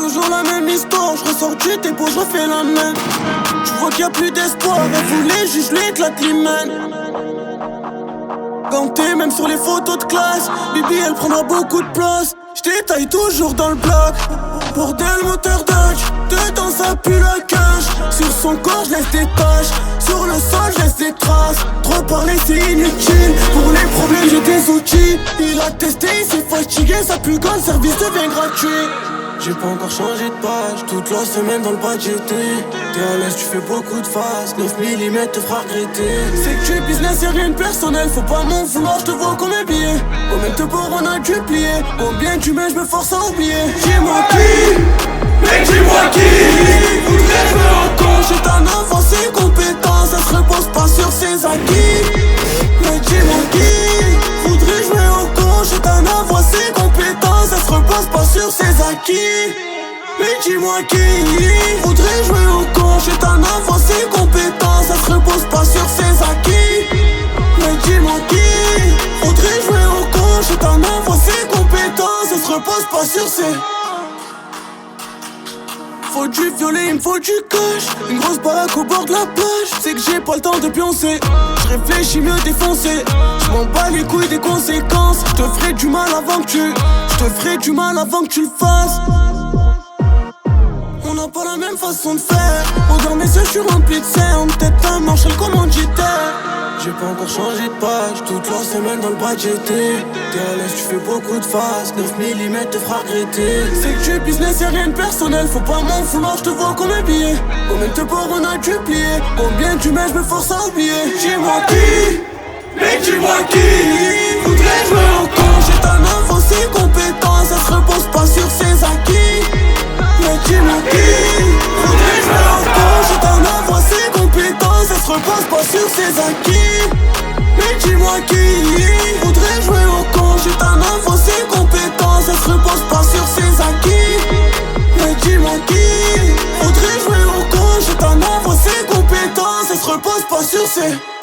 toujours la même histoire, je ressors du dépôt, je refais la même. Tu vois qu'il y a plus d'espoir, elle voulait juste lui éclate l'hymen. Ganté même sur les photos de classe, Bibi elle prendra beaucoup de place. J'détaille toujours dans le bloc, bordel moteur Dodge. Dedans ça pue la cache, sur son corps j'laisse des taches, sur le sol j'laisse des traces. Trop parler c'est inutile, pour les problèmes j'ai des outils. Il a testé, il s'est fatigué, sa plus grande service devient gratuit. J'ai pas encore changé de page, toute la semaine dans le bas j'étais. T'es à l'aise, tu fais beaucoup de phases, 9 mm te fera regretter. C'est que tu es business, y'a rien de personnel, faut pas m'en vouloir, j'te vois comme un billet. Combien de bord on a dû plier, combien tu mets, j'me force à oublier. Dis-moi qui, mec dis-moi qui voudrait jouer en con. J'ai un enfant, ses compétences, elle se repose pas sur ses acquis. Mec dis-moi qui voudrait jouer en con. J'ai un enfant, ses compétences, elle se repose pas sur ses acquis. Mais dis-moi qui voudrait jouer au con. J'ai un enfant, ses compétences, elle se repose pas sur ses acquis. Mais dis-moi qui voudrait jouer au con. J'ai un enfant, ses compétences, elle se repose pas sur ses. Faut du violet, il me faut du cash. Une grosse baraque au bord de la plage. C'est que j'ai pas le temps de pioncer. Je réfléchis mieux défoncer. Je m'en bats les couilles des conséquences. Je te ferai du mal avant que tu le fasses. On n'a pas la même façon de faire. Regarde mes yeux, je suis rempli de cernes. Tête d'un Marshall commanditaire. J'ai pas encore changé de page, toute la semaine dans le bas j'étais. T'es à l'aise, tu fais beaucoup de phases, 9 mm te fera regretter. C'est que tu es business, y'a rien de personnel, faut pas m'en vouloir, j'te vois comme un billet. Combien de bord on a dû plier, combien tu mets, j'me force à oublier. Dis-moi qui, mais dis-moi qui voudrait jouer au con. J'ai un enfant, ses compétences, elle se repose pas sur ses acquis. Mais dis-moi qui voudrait jouer au con. J'ai un enfant, ses compétences, elle se repose pas sur ses acquis. Mais dis-moi qui voudrait jouer au con. J'ai un enfant, ses compétences, elle se repose pas sur ses acquis. Mais dis-moi qui voudrait jouer au con. J'ai un enfant, ses compétences, elle se repose pas sur ses.